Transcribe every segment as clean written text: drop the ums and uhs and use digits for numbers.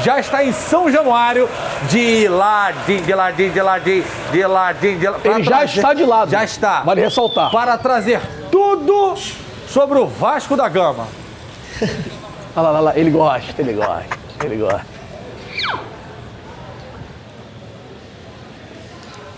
já está em São Januário, de ladinho. Ele já está de lado. Já está. Vale ressaltar. Para trazer tudo sobre o Vasco da Gama. Olha lá, ele gosta.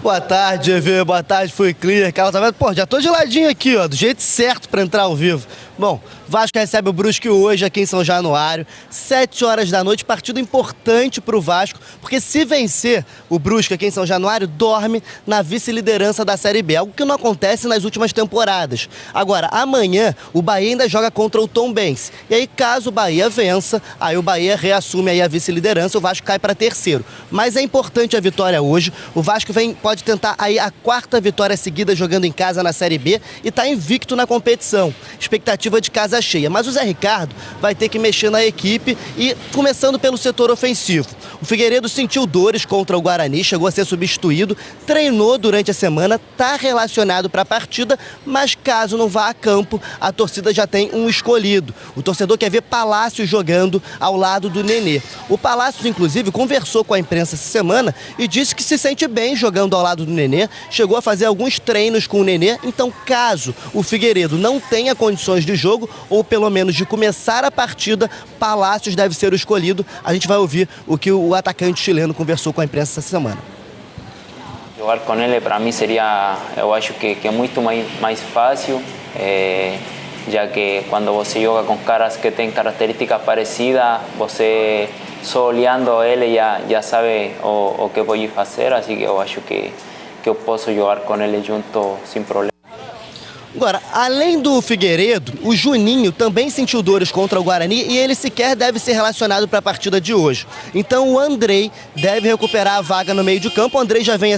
Boa tarde, GV. Boa tarde, Fui Clear. Carlos, tá vendo? Pô, já tô de ladinho aqui, ó, do jeito certo pra entrar ao vivo. Bom, Vasco recebe o Brusque hoje aqui em São Januário, 7 horas da noite, partido importante pro Vasco, porque se vencer o Brusque aqui em São Januário, dorme na vice-liderança da Série B, algo que não acontece nas últimas temporadas. Agora, amanhã, o Bahia ainda joga contra o Tombense, e aí caso o Bahia vença, aí o Bahia reassume aí a vice-liderança, o Vasco cai para terceiro. Mas é importante a vitória hoje, o Vasco pode tentar aí a 4ª vitória seguida jogando em casa na Série B e tá invicto na competição. Expectativa de casa cheia, mas o Zé Ricardo vai ter que mexer na equipe e começando pelo setor ofensivo. O Figueiredo sentiu dores contra o Guarani, chegou a ser substituído, treinou durante a semana, está relacionado para a partida, mas caso não vá a campo, a torcida já tem um escolhido. O torcedor quer ver Palácios jogando ao lado do Nenê. O Palácios, inclusive, conversou com a imprensa essa semana e disse que se sente bem jogando ao lado do Nenê, chegou a fazer alguns treinos com o Nenê, então caso o Figueiredo não tenha condições de jogo, ou pelo menos de começar a partida, Palácios deve ser o escolhido. A gente vai ouvir o que o atacante chileno conversou com a imprensa essa semana. Jogar com ele para mim seria, eu acho que é muito mais fácil, já que quando você joga com caras que têm características parecidas, você só olhando ele já sabe o que pode fazer, assim que eu acho que eu posso jogar com ele junto sem problema. Agora, além do Figueiredo, o Juninho também sentiu dores contra o Guarani e ele sequer deve ser relacionado para a partida de hoje. Então o Andrei deve recuperar a vaga no meio de campo. O Andrei já vinha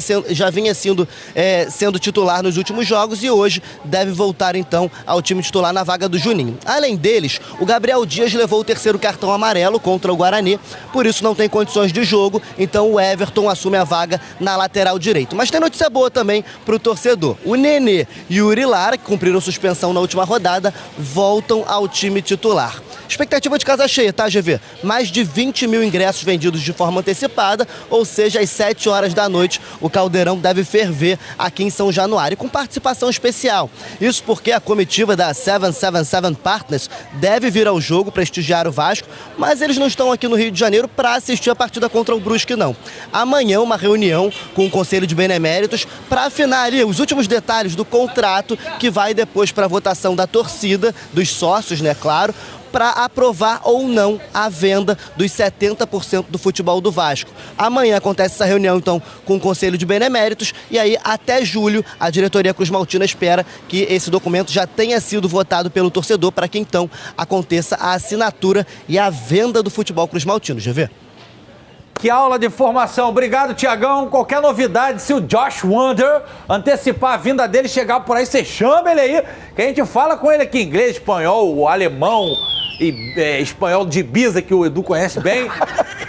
sendo titular nos últimos jogos e hoje deve voltar então ao time titular na vaga do Juninho. Além deles, o Gabriel Dias levou o 3º cartão amarelo contra o Guarani, por isso não tem condições de jogo, então o Everton assume a vaga na lateral direito. Mas tem notícia boa também para o torcedor. O Nenê e o Yuri Lara, que cumpriram suspensão na última rodada, voltam ao time titular. Expectativa de casa cheia, tá, GV? Mais de 20 mil ingressos vendidos de forma antecipada, ou seja, às 7 horas da noite, o Caldeirão deve ferver aqui em São Januário, com participação especial. Isso porque a comitiva da 777 Partners deve vir ao jogo prestigiar o Vasco, mas eles não estão aqui no Rio de Janeiro para assistir a partida contra o Brusque, não. Amanhã, uma reunião com o Conselho de Beneméritos para afinar ali os últimos detalhes do contrato que vai depois para a votação da torcida, dos sócios, né, claro, para aprovar ou não a venda dos 70% do futebol do Vasco. Amanhã acontece essa reunião, então, com o Conselho de Beneméritos e aí, até julho, a diretoria Cruzmaltina espera que esse documento já tenha sido votado pelo torcedor para que, então, aconteça a assinatura e a venda do futebol Cruzmaltino. GV? Que aula de formação. Obrigado, Tiagão. Qualquer novidade, se o Josh Wander antecipar a vinda dele, chegar por aí, você chama ele aí, que a gente fala com ele aqui, inglês, espanhol, alemão e espanhol de Ibiza, que o Edu conhece bem.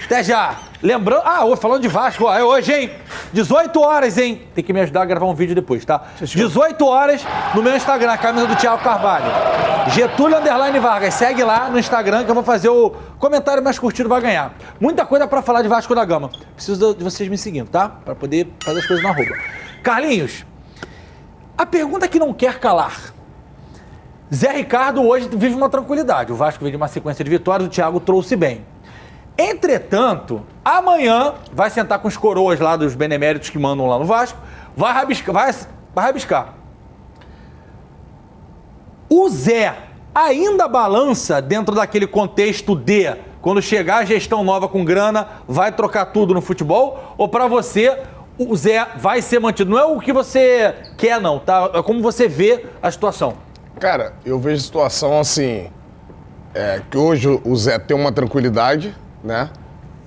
Até já. Lembrando... falando de Vasco, ó, é hoje, hein? 18 horas, hein? Tem que me ajudar a gravar um vídeo depois, tá? 18 horas no meu Instagram, a camisa do Thiago Carvalho. Getúlio_Vargas. Segue lá no Instagram que eu vou fazer o comentário mais curtido, vai ganhar. Muita coisa pra falar de Vasco da Gama. Preciso de vocês me seguindo, tá? Pra poder fazer as coisas na arroba. Carlinhos, a pergunta que não quer calar. Zé Ricardo hoje vive uma tranquilidade. O Vasco vive uma sequência de vitórias, o Thiago trouxe bem. Entretanto, amanhã vai sentar com os coroas lá dos beneméritos que mandam lá no Vasco, vai rabiscar. O Zé ainda balança dentro daquele contexto de quando chegar a gestão nova com grana, vai trocar tudo no futebol? Ou para você, o Zé vai ser mantido? Não é o que você quer, não, tá? É como você vê a situação. Cara, eu vejo a situação assim, que hoje o Zé tem uma tranquilidade, né?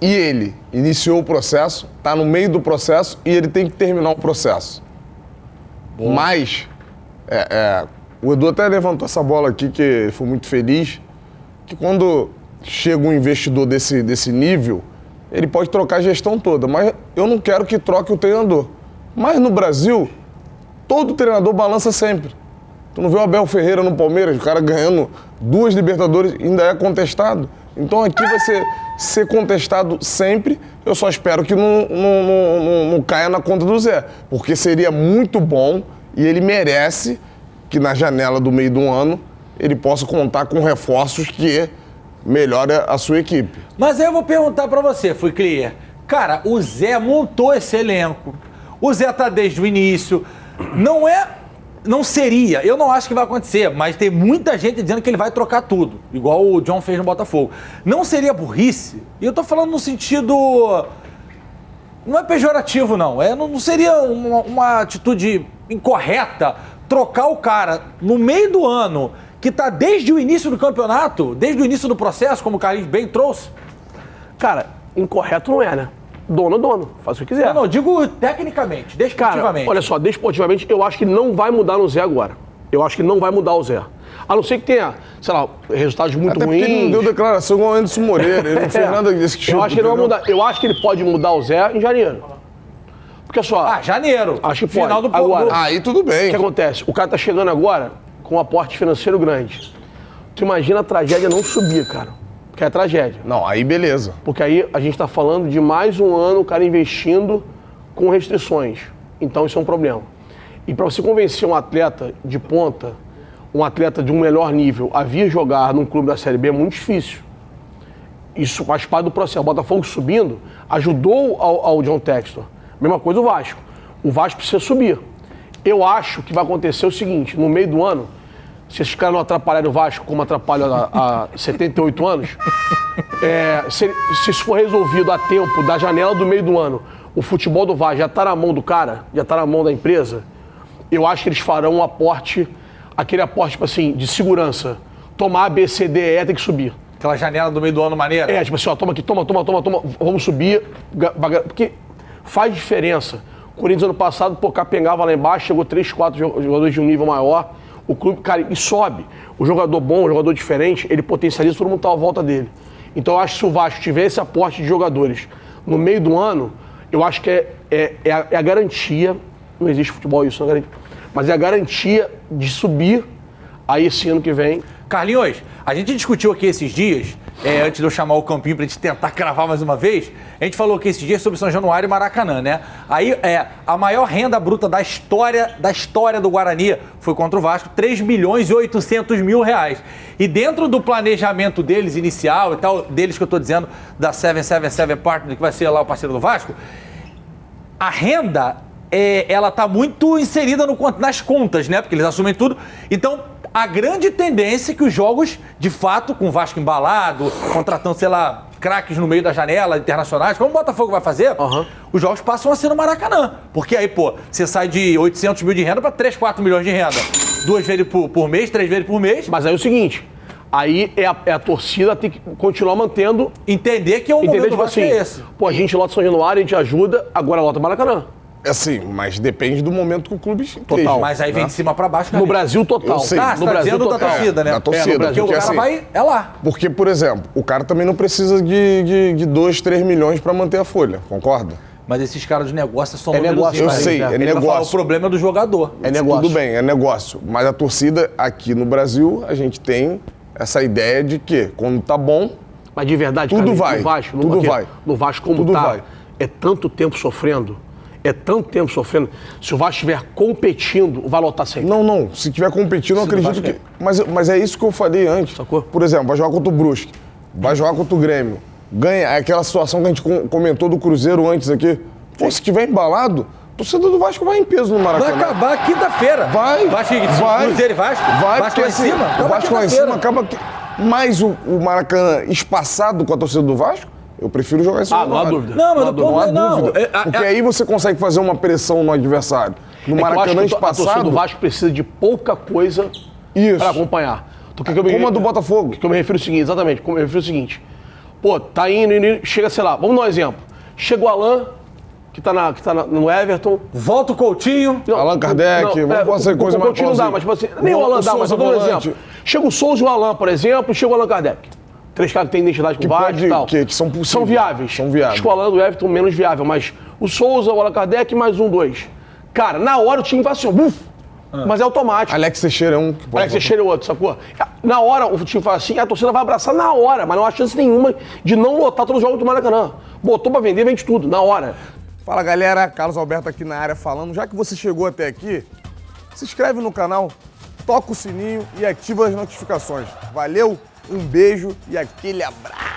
E ele iniciou o processo, tá no meio do processo e ele tem que terminar o processo. Bom. Mas, o Edu até levantou essa bola aqui, que ele foi muito feliz, que quando chega um investidor desse nível, ele pode trocar a gestão toda, mas eu não quero que troque o treinador. Mas no Brasil, todo treinador balança sempre. Tu não vê o Abel Ferreira no Palmeiras, o cara ganhando 2 Libertadores, ainda é contestado. Então aqui vai ser ser contestado sempre. Eu só espero que não caia na conta do Zé, porque seria muito bom e ele merece que na janela do meio do ano ele possa contar com reforços que melhorem a sua equipe. Mas aí eu vou perguntar pra você, Fui Clear. Cara, o Zé montou esse elenco. O Zé tá desde o início. Não seria, eu não acho que vai acontecer, mas tem muita gente dizendo que ele vai trocar tudo, igual o John fez no Botafogo. Não seria burrice? E eu tô falando no sentido... Não é pejorativo, não. Não seria uma atitude incorreta trocar o cara no meio do ano, que tá desde o início do campeonato, desde o início do processo, como o Carlinhos bem trouxe? Cara, incorreto não é, né? Dono é dono, faz o que quiser. Não, digo tecnicamente, desportivamente. Cara, olha só, desportivamente, eu acho que não vai mudar no Zé agora. Eu acho que não vai mudar o Zé. A não ser que tenha, sei lá, resultados muito Até ruins. porque ele não deu declaração igual o Anderson Moreira, ele não fez nada desse tipo. Eu acho que ele não vai mudar. Eu acho que ele pode mudar o Zé em janeiro. Porque só... janeiro. Acho que final pode. do Agora, Aí tudo bem. o que acontece? O cara tá chegando agora com um aporte financeiro grande. Tu imagina a tragédia não subir, cara. Porque é tragédia. Não, aí beleza. Porque aí a gente tá falando de mais um ano o cara investindo com restrições. Então isso é um problema. E para você convencer um atleta de ponta, um atleta de um melhor nível, a vir jogar num clube da Série B é muito difícil. Isso faz parte do processo. O Botafogo subindo ajudou ao John Textor. Mesma coisa o Vasco. O Vasco precisa subir. Eu acho que vai acontecer o seguinte, no meio do ano, se esses caras não atrapalharem o Vasco como atrapalham há 78 anos, se isso for resolvido a tempo da janela do meio do ano, o futebol do Vasco já está na mão do cara, já está na mão da empresa, eu acho que eles farão um aporte, aquele aporte, tipo assim, de segurança. Tomar A, B, C, D, E, tem que subir. Aquela janela do meio do ano maneira? Tipo assim, ó, toma aqui, toma, vamos subir, porque faz diferença. O Corinthians ano passado, capengava lá embaixo, chegou 3, 4 jogadores de um nível maior. O clube, cara, e sobe. O jogador bom, o jogador diferente, ele potencializa, todo mundo tá à volta dele. Então eu acho que se o Vasco tiver esse aporte de jogadores no meio do ano, eu acho que é a garantia, não existe futebol isso, não é garantia, mas é a garantia de subir aí esse ano que vem. Carlinhos, a gente discutiu aqui esses dias, antes de eu chamar o Campinho pra gente tentar cravar mais uma vez, a gente falou que esses dias sobre São Januário e Maracanã, né? Aí, a maior renda bruta da história do Guarani foi contra o Vasco, 3 milhões e 800 mil reais. E dentro do planejamento deles, inicial e tal, deles que eu tô dizendo, da 777 Partner, que vai ser lá o parceiro do Vasco, a renda, ela tá muito inserida nas contas, né? Porque eles assumem tudo. Então, a grande tendência é que os jogos, de fato, com o Vasco embalado, contratando, sei lá, craques no meio da janela, internacionais, como o Botafogo vai fazer, os jogos passam a ser no Maracanã. Porque aí, você sai de 800 mil de renda para 3, 4 milhões de renda. 2 vezes por mês, 3 vezes por mês. Mas aí é o seguinte, aí a torcida tem que continuar mantendo... Entender que o momento do Vasco é esse. A gente lota São Januário, a gente ajuda, agora lota Maracanã. Assim, mas depende do momento que o clube total. Mas aí vem de cima pra baixo. No Brasil, total. Eu sei. No Brasil, total. Da torcida, né? Da torcida. No Brasil, porque o cara vai lá. Porque, por exemplo, o cara também não precisa de 2, 3 milhões pra manter a folha, concorda? Mas esses caras de negócio são negócio. Eu sei, é negócio. O problema é do jogador. É negócio. Tudo bem, é negócio. Mas a torcida aqui no Brasil, a gente tem essa ideia de que quando tá bom... Mas de verdade, tudo cara, vai. No Vasco, tudo vai. No Vasco, como tudo tá, vai. É tanto tempo sofrendo. Se o Vasco estiver competindo, vai lotar sempre. Não. Se estiver competindo, eu acredito que... Mas é isso que eu falei antes. Sacou? Por exemplo, vai jogar contra o Brusque, vai jogar contra o Grêmio. Ganha. É aquela situação que a gente comentou do Cruzeiro antes aqui. Se estiver embalado, o torcedor do Vasco vai em peso no Maracanã. Vai acabar quinta-feira. Vai. Cruzeiro e Vasco. Vasco lá em cima. O Vasco lá em cima acaba... Mais o Maracanã espaçado com a torcida do Vasco, eu prefiro jogar em cima. Não há dúvida. Não há dúvida. Porque aí você consegue fazer uma pressão no adversário. No Maracanã espaçado... A torcida do Vasco precisa de pouca coisa para acompanhar. Como a do Botafogo. Que eu me refiro ao seguinte, exatamente. Eu me refiro ao seguinte. Tá indo, chega, sei lá, vamos dar um exemplo. Chega o Alan, que tá no Everton. Volta o Coutinho. Allan Kardec, vamos fazer coisa mais... O Coutinho não dá, mas tipo assim, nem o Alan dá, mas eu dou um exemplo. Chega o Souza e o Alan, por exemplo, chega o Allan Kardec. 3 caras que têm identidade com o Vasco e tal. Que são possíveis. São viáveis. Acho que o Alan do Everton menos viável, mas o Souza, o Allan Kardec, mais 1, 2. Cara, na hora o time vai assim, Mas é automático. Alex Teixeira é um. que pode Alex Teixeira é outro, sacou? Na hora, o time fala assim, a torcida vai abraçar na hora, mas não há chance nenhuma de não lotar todos os jogos do Maracanã. Botou pra vender, vende tudo, na hora. Fala galera, Carlos Alberto aqui na área falando. Já que você chegou até aqui, se inscreve no canal, toca o sininho e ativa as notificações. Valeu, um beijo e aquele abraço.